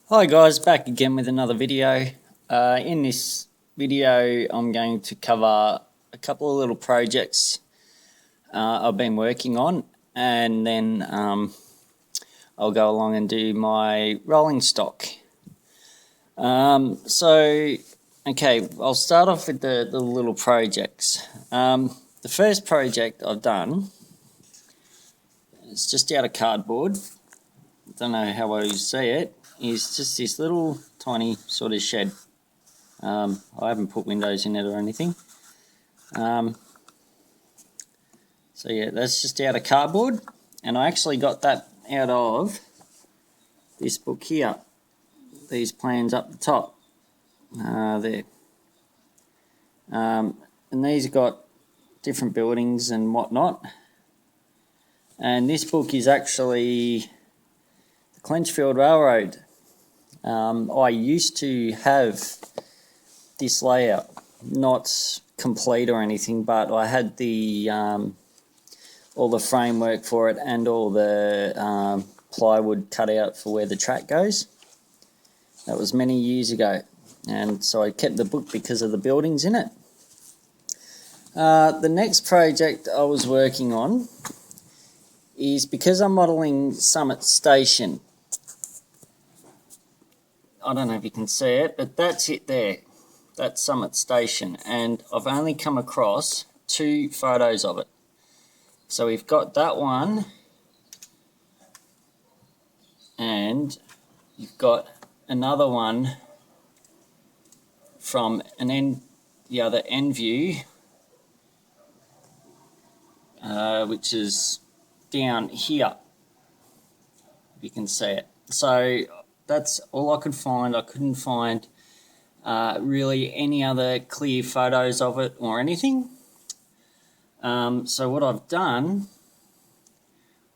Hi guys, back again with another video. In this video I'm going to cover a couple of little projects I've been working on, and then I'll go along and do my rolling stock. Okay, I'll start off with the little projects. The first project I've done is just out of cardboard. Don't know how well you see it. Is just this little tiny sort of shed. I haven't put windows in it or anything. So yeah, that's just out of cardboard, and I actually got that out of this book here. These plans up the top there, and these got different buildings and whatnot. And this book is actually the Clenchfield Railroad. I used to have this layout, not complete or anything, but I had the all the framework for it and all the plywood cut out for where the track goes. That was many years ago, and so I kept the book because of the buildings in it. The next project I was working on is, because I'm modelling Summit Station. I don't know if you can see it, but that's it there. That's Summit Station, and I've only come across 2 photos of it. So we've got that one, and you've got another one from the other end view, which is down here, if you can see it. So that's all I could find. I couldn't find really any other clear photos of it or anything. So what I've done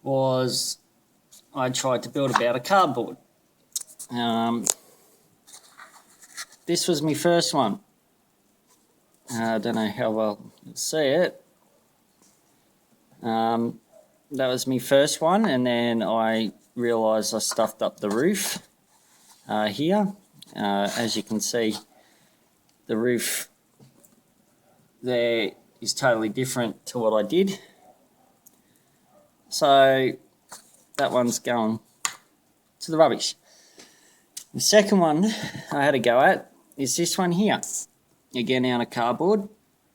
was I tried to build it out of cardboard. This was my first one. I don't know how well you see it. That was my first one, and then I realised I stuffed up the roof here. As you can see, the roof there is totally different to what I did. So that one's going to the rubbish. The second one I had a go at is this one here. Again, out of cardboard.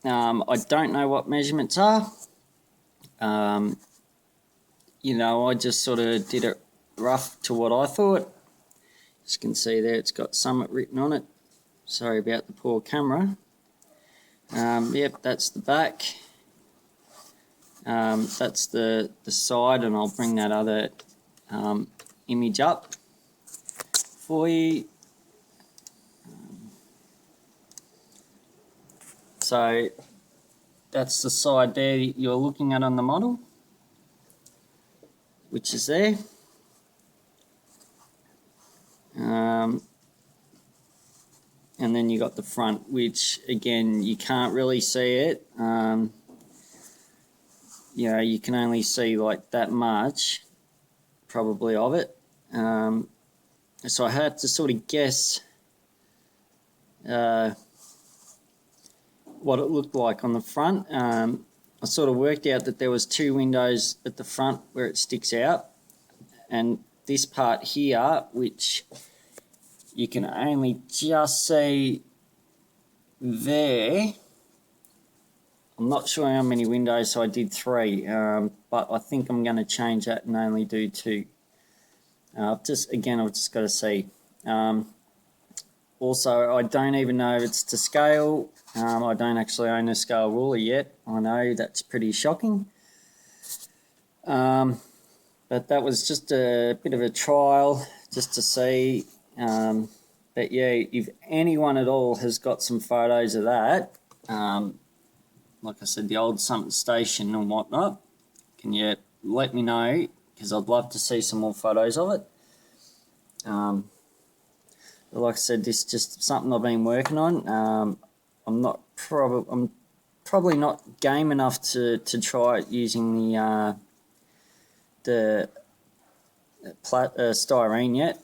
I don't know what measurements are. I just sort of did it rough to what I thought. As you can see there, it's got Summit written on it. Sorry about the poor camera. Yep, that's the back. That's the side, and I'll bring that other image up for you. So that's the side there you're looking at on the model, which is there. And then you got the front, which again you can't really see it. You can only see like that much probably of it. So I had to sort of guess what it looked like on the front. I sort of worked out that there was 2 windows at the front where it sticks out, and this part here, which you can only just see there. I'm not sure how many windows, so I did 3, but I think I'm going to change that and only do 2. I've just got to see. Also, I don't even know if it's to scale. I don't actually own a scale ruler yet. I know that's pretty shocking. But that was just a bit of a trial, just to see. But yeah, if anyone at all has got some photos of that, like I said, the old Summit Station and whatnot, can you let me know? Because I'd love to see some more photos of it. But like I said, this is just something I've been working on. I'm probably not game enough to try it using the styrene yet.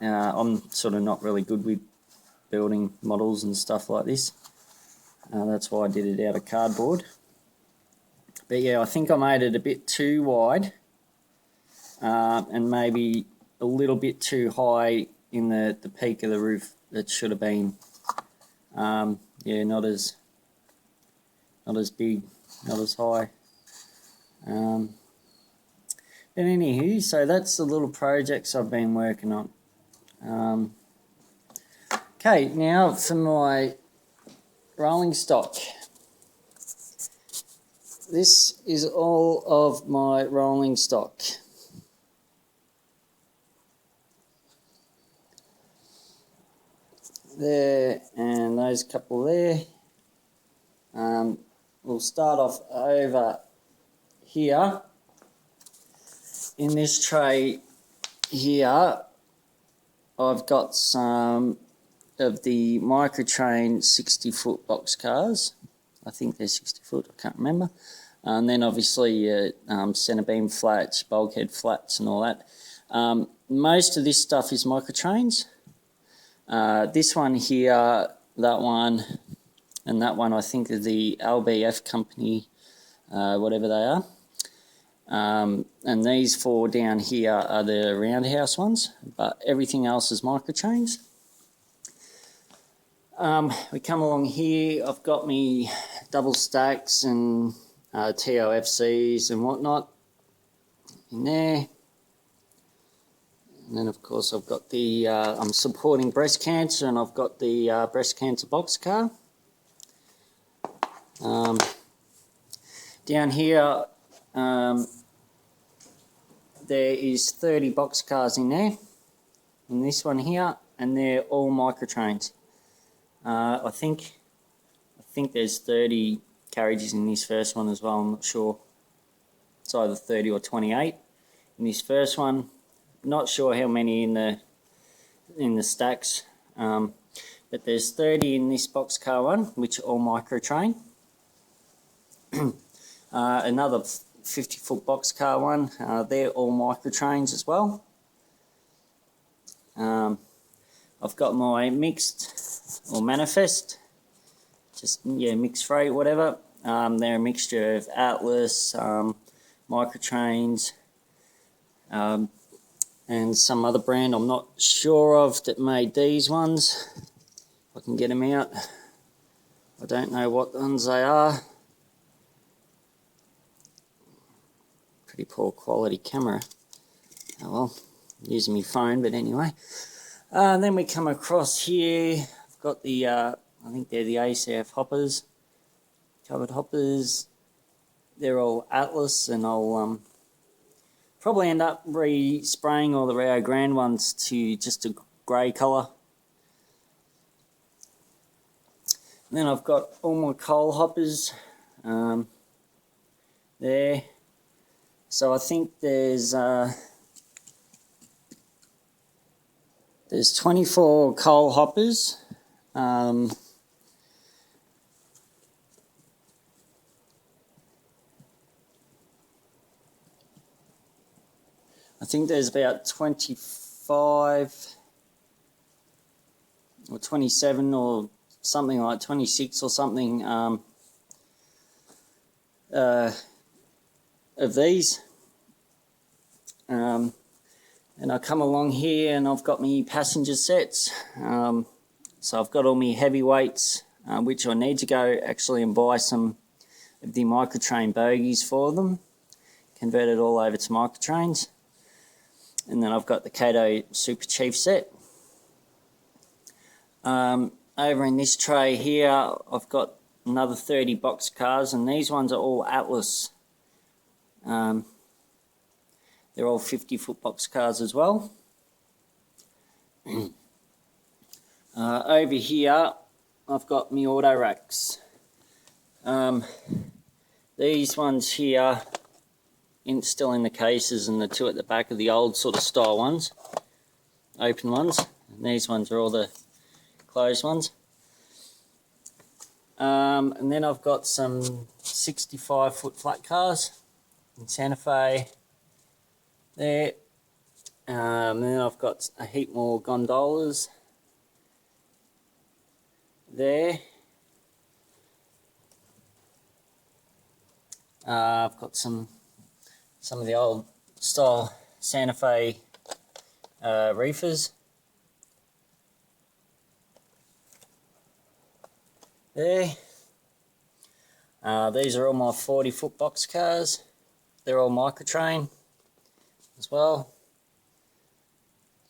I'm sort of not really good with building models and stuff like this. That's why I did it out of cardboard. But yeah, I think I made it a bit too wide and maybe a little bit too high in the peak of the roof. That should have been, yeah, not as big, not as high. But anywho, so that's the little projects I've been working on. Okay, now for my rolling stock. This is all of my rolling stock. There, and those couple there. We'll start off over here. In this tray here, I've got some of the Microtrain 60-foot box cars. I think they're 60 foot, I can't remember. And then obviously centre beam flats, bulkhead flats and all that. Most of this stuff is Microtrains. This one here, that one, and that one I think is the LBF company, whatever they are. And these four down here are the roundhouse ones, but everything else is Microtrains. We come along here, I've got me double stacks and TOFCs and whatnot in there. And then of course I've got the, I'm supporting breast cancer, and I've got the breast cancer box car. Down here there is 30 box cars in there, in this one here, and they're all Microtrains. I think there's 30 carriages in this first one as well. I'm not sure. It's either 30 or 28 in this first one. Not sure how many in the stacks, but there's 30 in this boxcar one, which are all Microtrain. Another 50-foot boxcar one, they're all Microtrains as well. I've got my mixed or manifest, just mixed freight, whatever. They're a mixture of Atlas, Microtrains, and some other brand I'm not sure of that made these ones. If I can get them out. I don't know what ones they are. Pretty poor quality camera. Oh well, using my phone, but anyway. And then we come across here. I've got the, I think they're the ACF hoppers, covered hoppers. They're all Atlas, and I'll probably end up re-spraying all the Rio Grande ones to just a grey colour. And then I've got all my coal hoppers there. So I think there's 24 coal hoppers. I think there's about 25 or 27 or something like 26 or something of these. And I come along here and I've got my passenger sets. So I've got all my heavyweights, which I need to go actually and buy some of the Microtrain bogies for them. Convert it all over to Microtrains. And then I've got the Kato Super Chief set. Over in this tray here, I've got another 30 box cars, and these ones are all Atlas. They're all 50-foot box cars as well. Over here, I've got my auto racks. These ones here, still in the cases, and the two at the back are the old sort of style ones, open ones. And these ones are all the closed ones. And then I've got some 65-foot flat cars in Santa Fe there. Then I've got a heap more gondolas there. I've got some of the old style Santa Fe reefers there. These are all my 40-foot box cars. They're all Microtrain as well.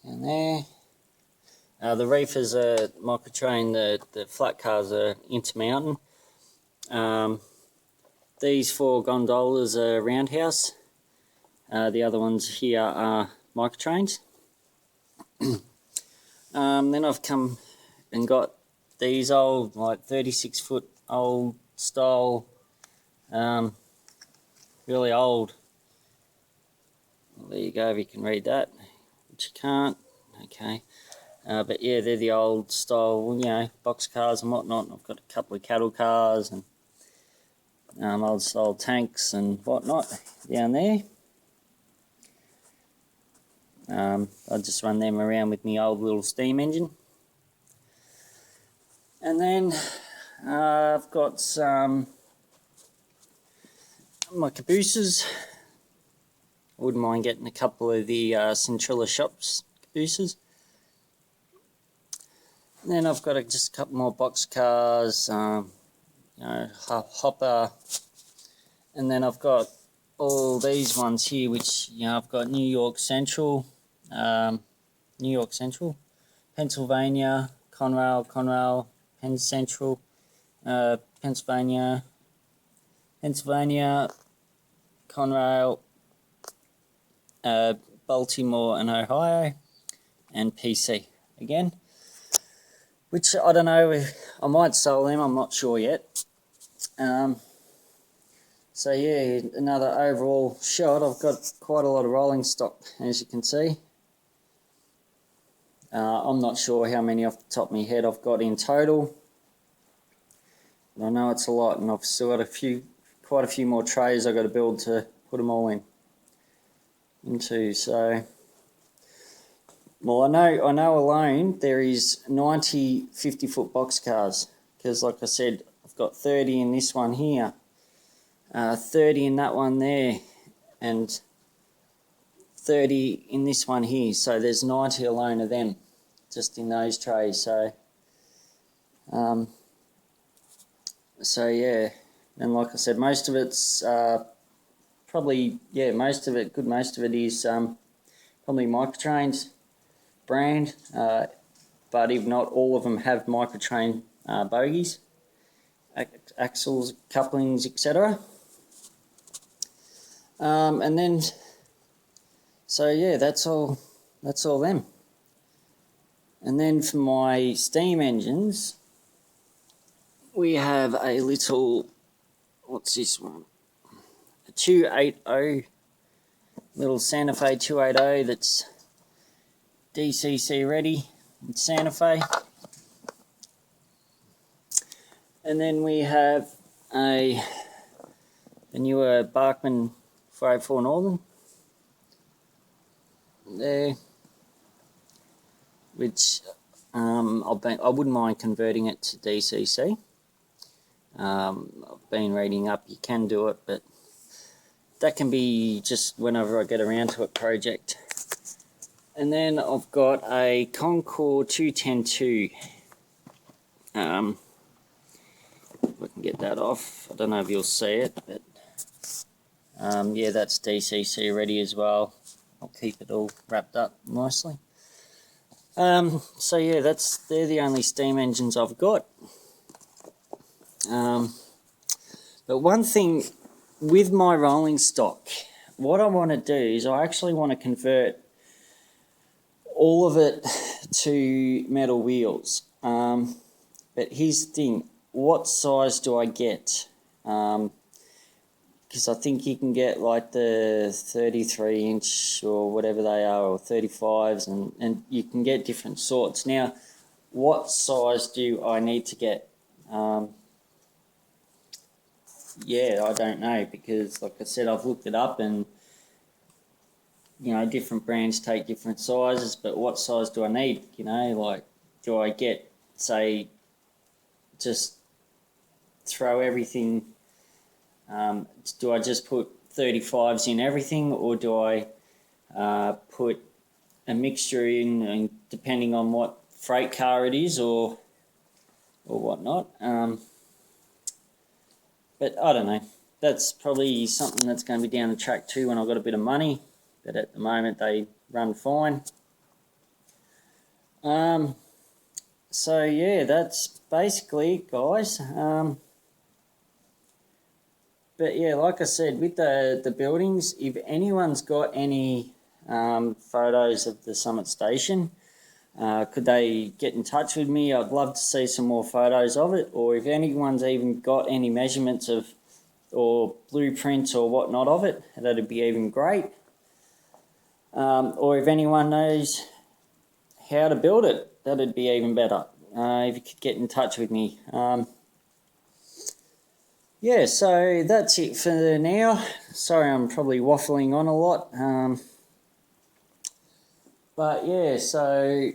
Down there. The reefers are Microtrain, the flat cars are Intermountain. These 4 gondolas are Roundhouse. The other ones here are Microtrains. Then I've come and got these old, like 36-foot old style, really old. Well, there you go, if you can read that, which you can't. Okay. But yeah, they're the old style, you know, box cars and whatnot. I've got a couple of cattle cars and old style tanks and whatnot down there. I just run them around with my old little steam engine. And then I've got my cabooses. I wouldn't mind getting a couple of the Centrilla Shops cabooses. And then I've got just a couple more box cars, you know, hopper. And then I've got all these ones here, which, you know, I've got New York Central, Pennsylvania, Conrail, Penn Central, Pennsylvania, Conrail, Baltimore and Ohio, and PC again. Which I don't know, I might sell them, I'm not sure yet. So yeah, another overall shot. I've got quite a lot of rolling stock, as you can see. I'm not sure how many off the top of my head I've got in total. But I know it's a lot, and I've still got quite a few more trays I've got to build to put them all into. So, well, I know alone there is 90 50-foot box cars, because like I said, I've got 30 in this one here, 30 in that one there, and 30 in this one here. So there's 90 alone of them just in those trays. So yeah, and like I said, most of it's probably, yeah, most of it is probably Microtrain's brand, but if not, all of them have Microtrain bogies, axles, couplings, etc. And then, so yeah, that's all them. And then for my steam engines, we have a little, what's this one? A 280, little Santa Fe 280 that's DCC ready. It's Santa Fe. And then we have the newer Bachmann 404 Northern there, which I wouldn't mind converting it to DCC. I've been reading up, you can do it, but that can be just whenever I get around to it project. And then I've got a Concord 210-2. If I can get that off, I don't know if you'll see it, but yeah, that's DCC ready as well. I'll keep it all wrapped up nicely. So yeah, they're the only steam engines I've got. But one thing with my rolling stock, what I want to do is I actually want to convert all of it to metal wheels. But here's the thing, what size do I get? Because I think you can get like the 33-inch or whatever they are, or 35s, and you can get different sorts. Now, what size do I need to get? Yeah, I don't know, because like I said, I've looked it up, and you know, different brands take different sizes, but what size do I need? You know, like, do I get, say, just throw everything, do I just put 35s in everything, or do I put a mixture in, and depending on what freight car it is or whatnot? But I don't know. That's probably something that's going to be down the track too when I've got a bit of money. But at the moment they run fine. So yeah, that's basically it, guys. But yeah, like I said, with the buildings, if anyone's got any photos of the Summit Station, could they get in touch with me? I'd love to see some more photos of it. Or if anyone's even got any measurements of or blueprints or whatnot of it, that'd be even great. Or if anyone knows how to build it, that'd be even better. If you could get in touch with me. Yeah, so that's it for now. Sorry, I'm probably waffling on a lot. But yeah, so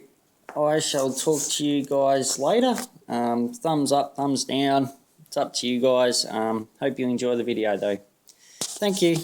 I shall talk to you guys later. Thumbs up, thumbs down. It's up to you guys. Hope you enjoy the video though. Thank you.